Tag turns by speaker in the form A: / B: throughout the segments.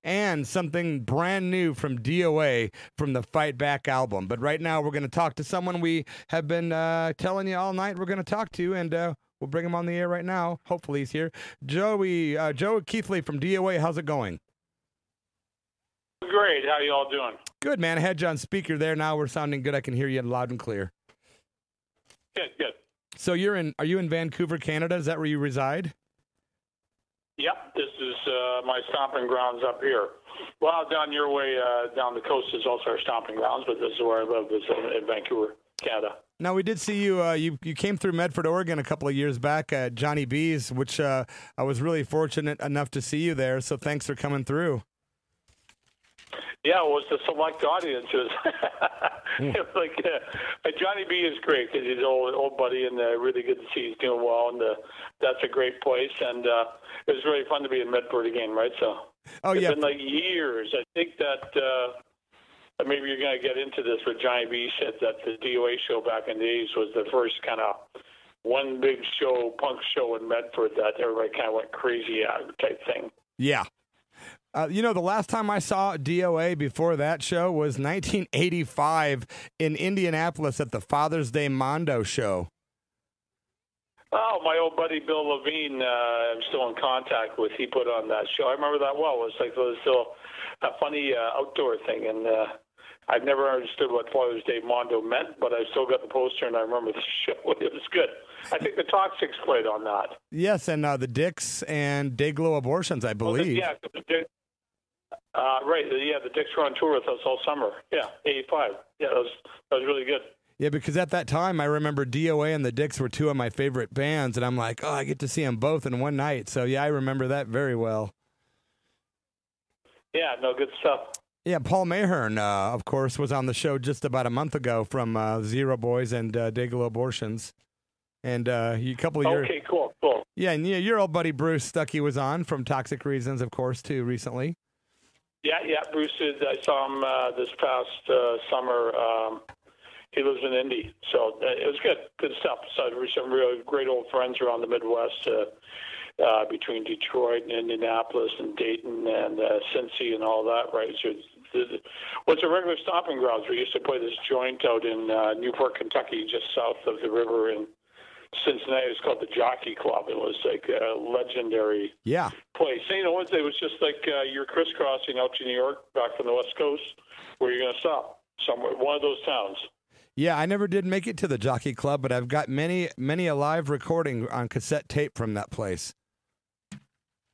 A: and something brand new from D.O.A. from the Fight Back album. But right now we're going to talk to someone we have been telling you all night we're going to talk to, and we'll bring him on the air right now. Hopefully he's here. Joe KEITHLEY from D.O.A., how's it going?
B: Great. How you all doing?
A: Good, man. I had you on speaker there. Now we're sounding good. I can hear you loud and clear.
B: Good.
A: So are you in Vancouver, Canada? Is that where you reside?
B: Yep. This is my stomping grounds up here. Well, down your way, down the coast is also our stomping grounds, but this is where I live, is in Vancouver, Canada. Now,
A: we did see you, you came through Medford, Oregon a couple of years back at Johnny B's, which I was really fortunate enough to see you there, so thanks for coming through.
B: Yeah, it was the select audiences. Johnny B is great because he's an old buddy, and really good to see he's doing well, and that's a great place, and it was really fun to be in Medford again, right? So it's been like years. I think that maybe you're going to get into this, but Johnny B said that the D.O.A. show back in the 80s was the first kind of one big show, punk show in Medford that everybody kind of went crazy at type thing.
A: Yeah. The last time I saw D.O.A. before that show was 1985 in Indianapolis at the Father's Day Mondo show.
B: Oh, my old buddy Bill Levine, I'm still in contact with. He put on that show. I remember that well. It was still a funny outdoor thing, and I've never understood what Father's Day Mondo meant, but I still got the poster, and I remember the show. It was good. I think the Toxics played on that.
A: Yes, and the Dicks and Dayglow Abortions, I believe.
B: Right. The Dicks were on tour with us all summer. Yeah, 85. Yeah, that was really good.
A: Yeah, because at that time, I remember D.O.A. and the Dicks were two of my favorite bands, and I'm like, I get to see them both in one night. So, yeah, I remember that very well.
B: Yeah, no, good stuff.
A: Yeah, Paul Mahern, of course, was on the show just about a month ago from Zero Boys and Dayglow Abortions. And a couple of years.
B: Okay, cool.
A: Yeah, and your old buddy Bruce Stuckey was on from Toxic Reasons, of course, too, recently.
B: Yeah, Bruce did. I saw him this past summer. He lives in Indy, so it was good stuff. So there were some really great old friends around the Midwest, between Detroit and Indianapolis and Dayton and Cincy and all that, right? So what's a regular stomping grounds? We used to play this joint out in Newport, Kentucky, just south of the river in Cincinnati. It was called the Jockey Club. It was like a legendary place. And, it was just like you're crisscrossing out to New York, back from the West Coast, where you're going to stop somewhere, one of those towns.
A: Yeah, I never did make it to the Jockey Club, but I've got many a live recording on cassette tape from that place.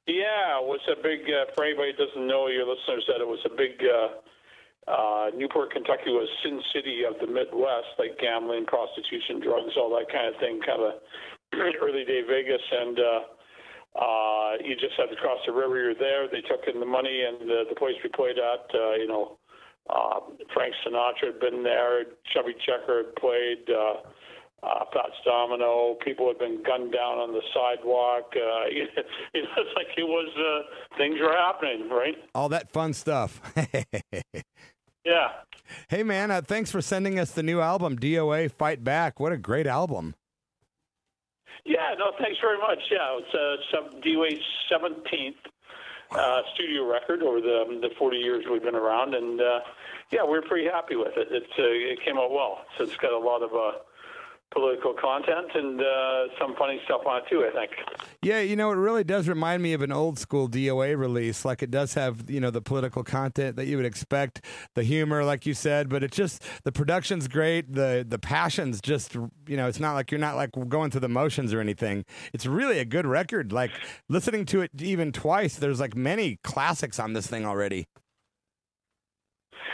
B: Yeah, it was a big, for anybody who doesn't know, your listeners, that it was a big, Newport, Kentucky was Sin City of the Midwest, like gambling, prostitution, drugs, all that kind of thing, kind of early day Vegas. And you just had to cross the river. You're there. They took in the money, and the place we played at, Frank Sinatra had been there. Chubby Checker had played. Fats Domino. People had been gunned down on the sidewalk. It's like it was things were happening, right?
A: All that fun stuff.
B: Yeah.
A: Hey, man, thanks for sending us the new album, D.O.A. Fight Back. What a great album.
B: Yeah, no, thanks very much. Yeah, it's D.O.A.'s 17th studio record over the 40 years we've been around, and we're pretty happy with it. It came out well. So it's got a lot of political content and some funny stuff on it too, I think.
A: Yeah, it really does remind me of an old school D.O.A. release. Like, it does have, the political content that you would expect, the humor, like you said, but it's just, the production's great, the passion's just, it's not like you're not like going through the motions or anything. It's really a good record. Like, listening to it even twice, there's like many classics on this thing already.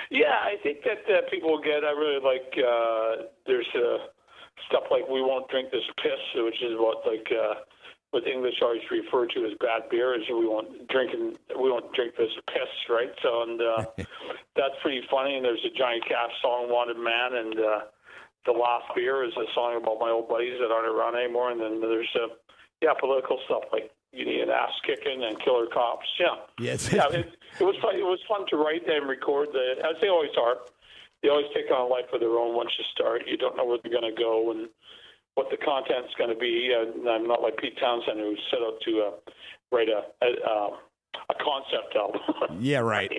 B: Yeah, I think that people get, I really like, there's stuff like We Won't Drink This Piss, which is what what English always refer to as bad beer, is we won't drink this piss, right? So, and that's pretty funny. And there's a Johnny Cash song, Wanted Man, and The Last Beer is a song about my old buddies that aren't around anymore. And then there's political stuff like You Need an Ass Kicking and Killer Cops. Yeah.
A: Yes.
B: Yeah, it was fun. It was fun to write and record, as they always are. They always take on a life of their own once you start. You don't know where they're going to go and what the content's going to be. I'm not like Pete Townsend, who set out to write a a concept album.
A: Yeah, right.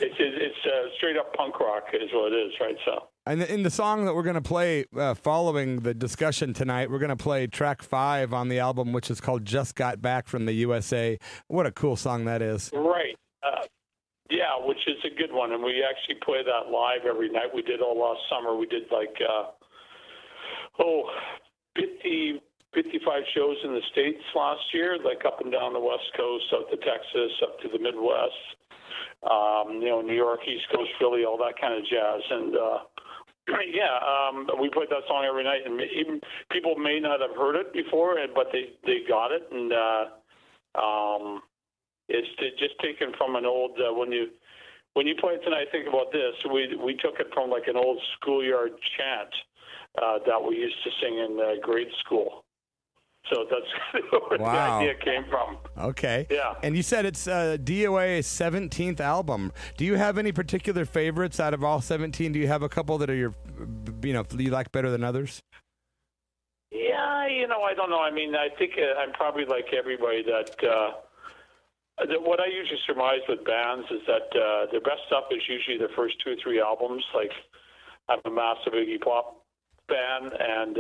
B: It's straight up punk rock is what it is, right? So.
A: And in the song that we're going to play following the discussion tonight, we're going to play track 5 on the album, which is called Just Got Back from the USA. What a cool song that is.
B: Right. Yeah, which is a good one. And we actually play that live every night. We did all last summer. We did 50, 55 shows in the States last year, like up and down the West Coast, up to Texas, up to the Midwest, New York, East Coast, Philly, all that kind of jazz. And, we play that song every night, and even people may not have heard it before, but they got it, and it's just taken from an old. When you play it tonight, think about this. We took it from like an old schoolyard chant that we used to sing in grade school. So that's where the idea came from. Okay. Yeah.
A: And you said it's D.O.A.'s 17th album. Do you have any particular favorites out of all 17? Do you have a couple that are you like better than others?
B: Yeah, I don't know. I mean, I think I'm probably like everybody that what I usually surmise with bands is that their best stuff is usually their first 2 or 3 albums. Like, I'm a massive Iggy Pop fan, and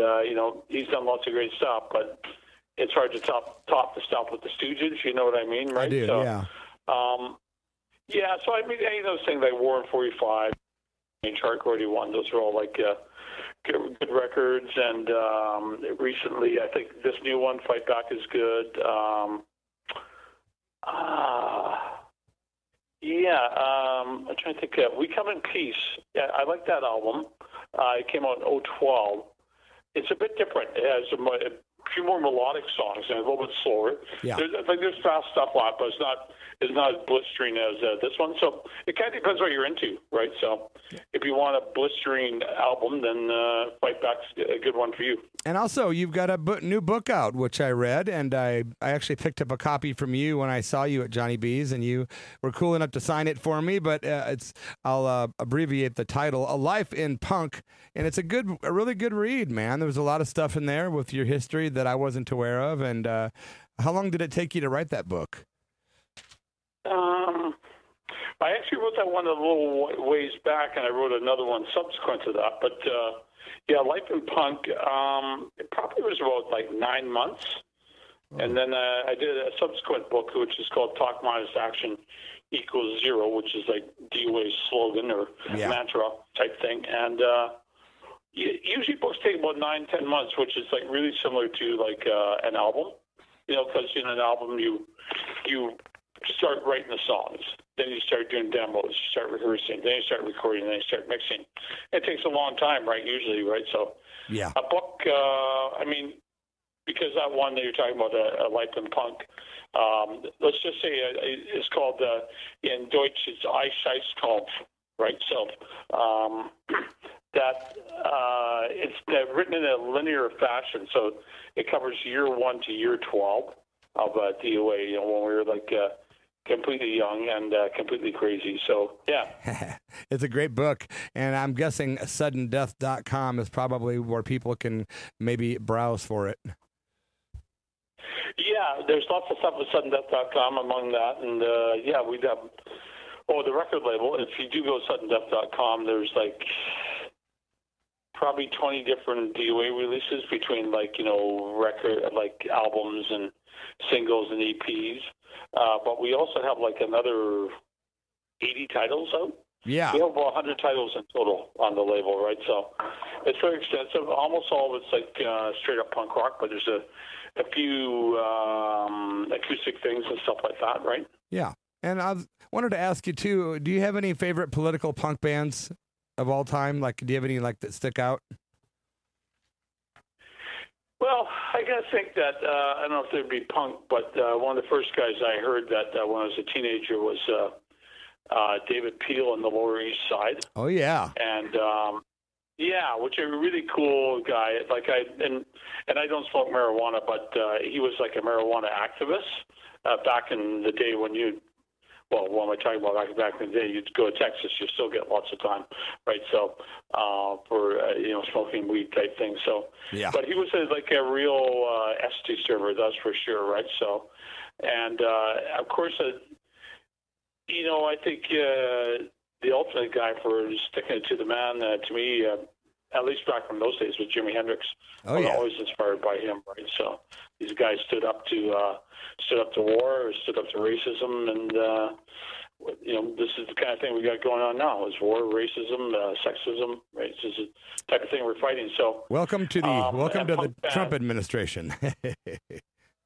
B: he's done lots of great stuff, but it's hard to top the stuff with the Stooges. You know what I mean, right?
A: I do.
B: So,
A: yeah.
B: So I mean, any of those things like War in 45, Chart 41, those are all like good records. And recently, I think this new one, Fight Back, is good. I'm trying to think. We Come in Peace. Yeah, I like that album. It came out in 2012. It's a bit different. It has a few more melodic songs and a little bit slower.
A: Yeah.
B: There's fast stuff on it, but it's not as blistering as this one. So it kind of depends what you're into, right? So if you want a blistering album, then Fight Back's a good one for you. And
A: also, you've got a new book out, which I read, and I actually picked up a copy from you when I saw you at Johnny B's, and you were cool enough to sign it for me. But I'll abbreviate the title: A Life in Punk, and it's a really good read, man. There was a lot of stuff in there with your history that I wasn't aware of. And how long did it take you to write that book?
B: I actually wrote that one a little ways back, and I wrote another one subsequent to that. But Life in Punk, it probably was about like 9 months. And then I did a subsequent book, which is called Talk Minus Action Equals Zero, which is like D.O.A's slogan or mantra type thing. And usually books take about 9-10 months, which is like really similar to like an album. Because in an album you start writing the songs, then you start doing demos, you start rehearsing, then you start recording, then you start mixing. It takes a long time, right? Usually, right? So, a book. Because that one that you're talking about, a Life in Punk. Let's just say it's called in Deutsch, it's Eichheitskampf, right? So it's written in a linear fashion, so it covers year 1 to year 12 of D.O.A. When we were like completely young and completely crazy. So, yeah.
A: It's a great book, and I'm guessing suddendeath.com is probably where people can maybe browse for it.
B: Yeah, there's lots of stuff at suddendeath.com among that, and we have the record label. If you do go to suddendeath.com, there's like probably 20 different D.O.A. releases between record albums and singles and EPs. But we also have like another 80 titles out.
A: Yeah.
B: We have about 100 titles in total on the label, right? So it's very extensive. Almost all of it's like straight up punk rock, but there's a few acoustic things and stuff like that, right?
A: Yeah. And I wanted to ask you too, do you have any favorite political punk bands of all time? Like, do you have any that stick out?
B: Well, I gotta think that I don't know if there'd be punk, but one of the first guys I heard that when I was a teenager was David Peel in the Lower East Side.
A: Oh yeah,
B: and which is a really cool guy. Like and I don't smoke marijuana, but he was like a marijuana activist back in the day when well, what am I talking about? Back in the day, you'd go to Texas, you still get lots of time, right? So for smoking weed type thing. So,
A: yeah.
B: But he was like a real ST server, that's for sure, right? So, and of course, I think the ultimate guy for sticking it to the man, to me, at least back from those days, was Jimi Hendrix.
A: Oh,
B: I was
A: yeah.
B: always inspired by him, right? So these guys stood up to war, stood up to racism, and this is the kind of thing we got going on now: is war, racism, sexism, right? This is the type of thing we're fighting. So
A: welcome to the Trump administration.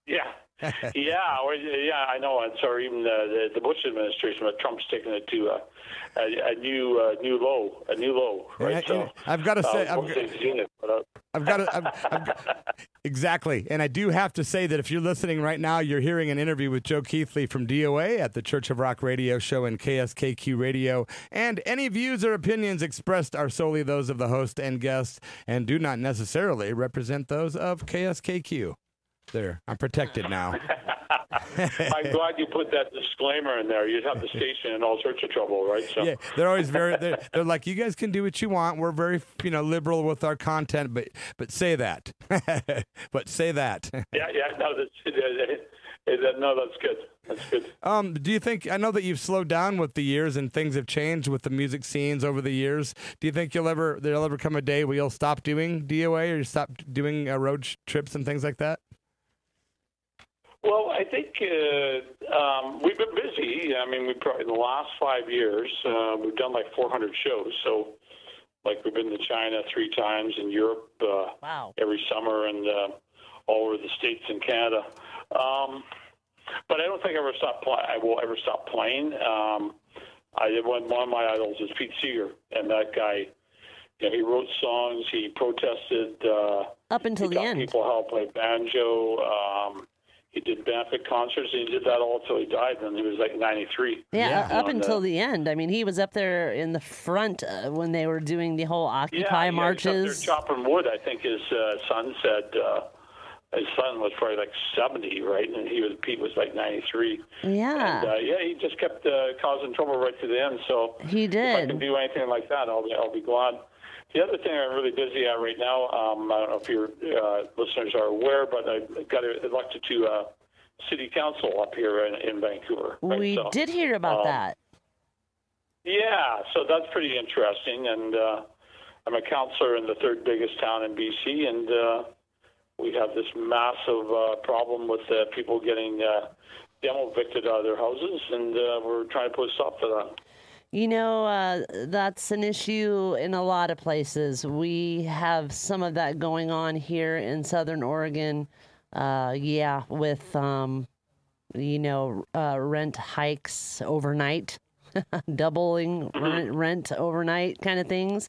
B: Yeah. I know. And sorry, even the Bush administration, but Trump's taking it to a new low, right? So
A: I've got to say, exactly. And I do have to say that if you're listening right now, you're hearing an interview with Joe KEITHLEY from D.O.A. at the Church of Rock radio show and KSKQ radio. And any views or opinions expressed are solely those of the host and guests and do not necessarily represent those of KSKQ. There, I'm protected now.
B: I'm glad you put that disclaimer in there. You'd have the station in all sorts of trouble, right? So.
A: Yeah, they're always they're like, you guys can do what you want. We're very, liberal with our content, but say that. But say that.
B: Yeah, no, that's good. That's good.
A: Do you think, I know that you've slowed down with the years and things have changed with the music scenes over the years. Do you think there'll ever come a day where you'll stop doing DOA or stop doing road trips and things like that?
B: Well, I think we've been busy. I mean, in the last 5 years, we've done like 400 shows. So, like, we've been to China 3 times, in Europe every summer, and all over the States and Canada. But I don't think I will ever stop playing. One of my idols is Pete Seeger, and that guy, he wrote songs, he protested.
C: Up until the end.
B: People how to play banjo. He did benefit concerts, and he did that all until he died, and he was like 93.
C: Yeah, up until the end. I mean, he was up there in the front when they were doing the whole Occupy marches.
B: He was up there chopping wood. I think his son said his son was probably like 70, right? And Pete was like 93.
C: Yeah.
B: And, he just kept causing trouble right to the end. So
C: he did.
B: If I can do anything like that, I'll be glad. The other thing I'm really busy at right now, I don't know if your listeners are aware, but I got elected to city council up here in Vancouver. Right?
C: We did hear about that.
B: Yeah, so that's pretty interesting. And I'm a councillor in the 3rd biggest town in BC, and we have this massive problem with people getting demo evicted out of their houses, and we're trying to put a stop to that.
C: That's an issue in a lot of places. We have some of that going on here in Southern Oregon. With, rent hikes overnight, doubling rent overnight kind of things.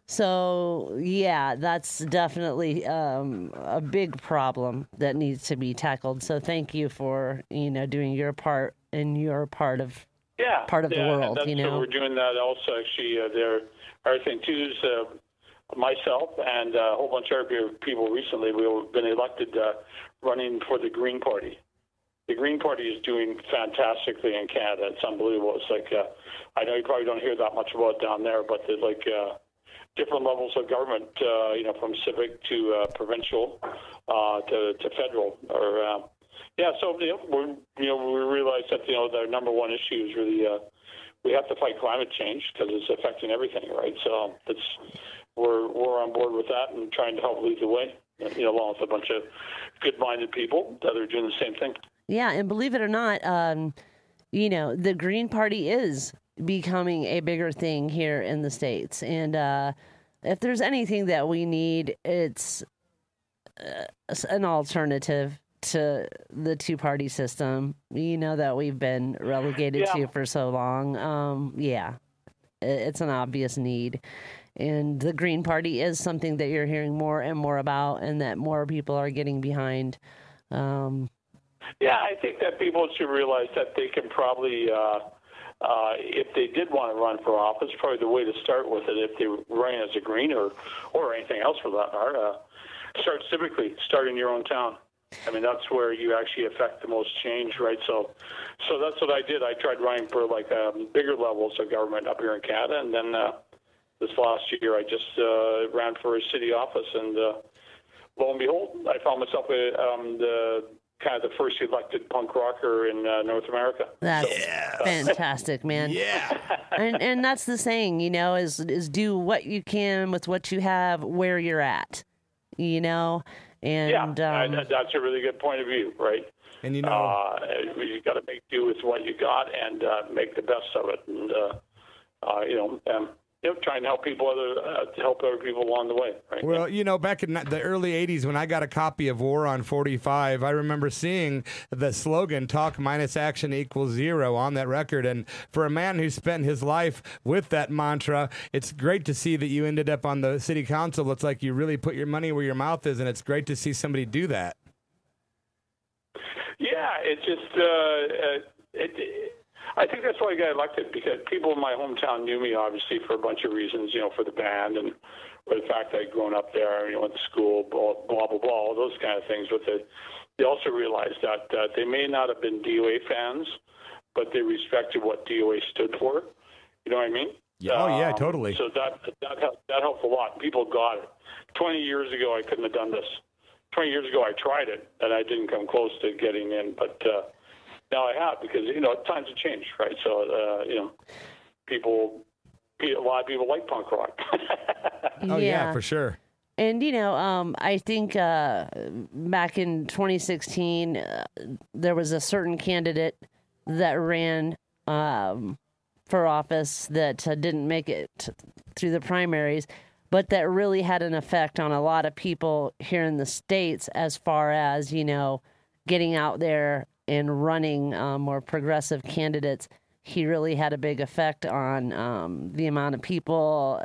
C: So, that's definitely a big problem that needs to be tackled. So thank you for, doing your part in your part of the world,
B: We're doing that also, actually. Our thing, too, is myself and a whole bunch of other people recently, we've been elected running for the Green Party. The Green Party is doing fantastically in Canada. It's unbelievable. It's like, I know you probably don't hear that much about it down there, but there's like different levels of government, from civic to provincial to federal. So we realize that their number one issue is really we have to fight climate change because it's affecting everything, right? So we're on board with that and trying to help lead the way, along with a bunch of good-minded people that are doing the same thing.
C: Yeah, and believe it or not, the Green Party is becoming a bigger thing here in the States. And if there's anything that we need, it's an alternative to the two-party system, that we've been relegated to for so long. It's an obvious need. And the Green Party is something that you're hearing more and more about and that more people are getting behind.
B: I think that people should realize that they can probably, if they did want to run for office, probably the way to start with it, if they were running as a Green or anything else for that matter, start civically, start in your own town. I mean, that's where you actually affect the most change, right? So that's what I did. I tried running for like bigger levels of government up here in Canada, and then this last year I just ran for a city office, and lo and behold, I found myself the kind of the first elected punk rocker in North America.
C: That's fantastic, man.
A: Yeah.
C: And that's the saying, you know, is do what you can with what you have where you're at, you know. And
B: that's a really good point of view, right?
A: And you know,
B: you got to make do with what you got and make the best of it, and try and help other people along the way. Right?
A: Well, you know, back in the early 80s when I got a copy of War on 45, I remember seeing the slogan, talk minus action equals zero, on that record. And for a man who spent his life with that mantra, it's great to see that you ended up on the city council. It's like you really put your money where your mouth is, and it's great to see somebody do that. Yeah,
B: it's just... I think that's why I got elected, because people in my hometown knew me, obviously, for a bunch of reasons, you know, for the band and for the fact I'd grown up there, you know, went to school, blah, blah, blah, all those kind of things. But they also realized that they may not have been DOA fans, but they respected what DOA stood for. You know what I mean?
A: Yeah. Oh, yeah, totally.
B: So that helped a lot. People got it. 20 years ago, I couldn't have done this. 20 years ago, I tried it, and I didn't come close to getting in, but... now I have, because, you know, times have changed, right? So, you know, a lot of people like punk rock.
A: Oh, yeah, for sure.
C: And, you know, I think back in 2016, there was a certain candidate that ran for office that didn't make it through the primaries, but that really had an effect on a lot of people here in the States as far as, you know, getting out there and running more progressive candidates. He really had a big effect on the amount of people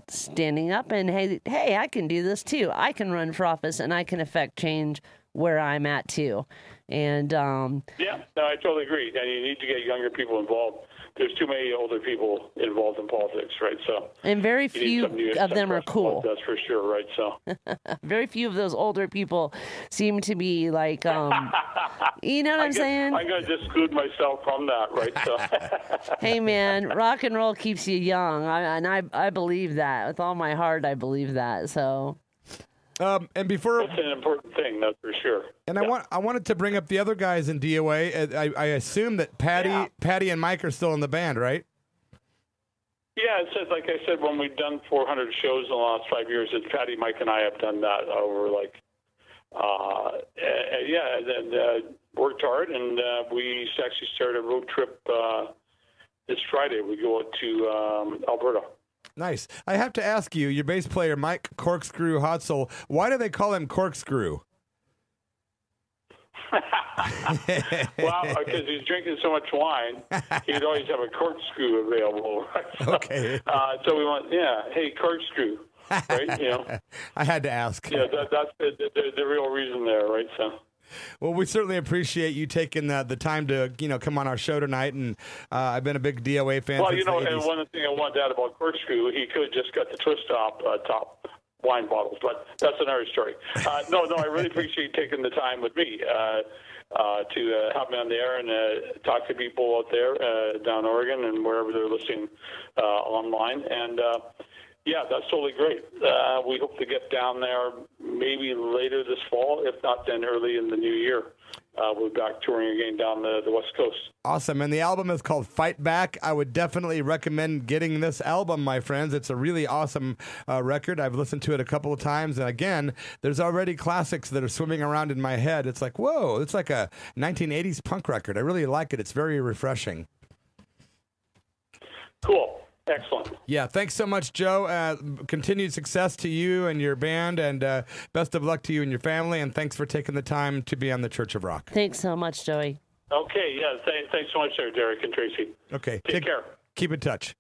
C: standing up and, hey, I can do this too. I can run for office and I can affect change where I'm at too. And
B: yeah, no, I totally agree. And you need to get younger people involved. There's too many older people involved in politics, right? So,
C: and very few of them are cool.
B: That's for sure, right? So,
C: very few of those older people seem to be like, you know what I'm saying?
B: I'm going to exclude myself from that, right? So,
C: hey, man, rock and roll keeps you young, and I believe that with all my heart. I believe that. So.
A: And before
B: it's an important thing, that's for sure.
A: And I wanted to bring up the other guys in DOA. I assume that Patty and Mike are still in the band, right?
B: Yeah, it says, like I said, when we've done 400 shows in the last 5 years, it's Patty, Mike, and I have done that over and worked hard, and we actually started a road trip this Friday. We go out to Alberta.
A: Nice. I have to ask you, your bass player, Mike Corkscrew Hotzel, why do they call him Corkscrew?
B: Well, because he's drinking so much wine, he'd always have a corkscrew available. Right?
A: Okay.
B: So we went, hey, corkscrew, right? You know.
A: I had to ask.
B: Yeah, that's the real reason there, right? So.
A: Well, we certainly appreciate you taking the time to, you know, come on our show tonight, and I've been a big DOA fan.
B: Well,
A: since
B: you know,
A: the 80s.
B: and one thing I wanted to add about corkscrew, he could have just got the twist top wine bottles, but that's another story. No, I really appreciate you taking the time with me to have me on the air and talk to people out there down in Oregon and wherever they're listening online. And yeah, that's totally great. We hope to get down there maybe later this fall, if not then early in the new year. We're back touring again down the West Coast.
A: Awesome. And the album is called Fight Back. I would definitely recommend getting this album, my friends. It's a really awesome record. I've listened to it a couple of times. And again, there's already classics that are swimming around in my head. It's like, whoa, it's like a 1980s punk record. I really like it. It's very refreshing.
B: Cool. Excellent.
A: Yeah, thanks so much, Joe. Continued success to you and your band, and best of luck to you and your family, and thanks for taking the time to be on the Church of Rock.
C: Thanks so much, Joey.
B: Okay, yeah, thanks so much there, Derek and Tracy.
A: Okay.
B: Take care.
A: Keep in touch.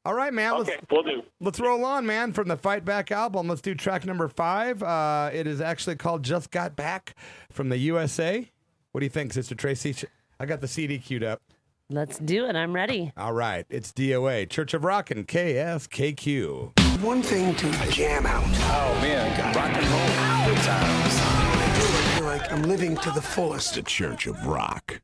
A: All right, man.
B: Okay, we'll do.
A: Let's roll on, man, from the Fight Back album. Let's do track number 5. It is actually called Just Got Back from the USA. What do you think, Sister Tracy? I got the CD queued up.
C: Let's do it. I'm ready.
A: All right. It's DOA, Church of Rock and KSKQ.
D: One thing to jam out.
E: Oh, man. Rock and roll. Good times.
D: feel like I'm living to the fullest.
E: The Church of Rock.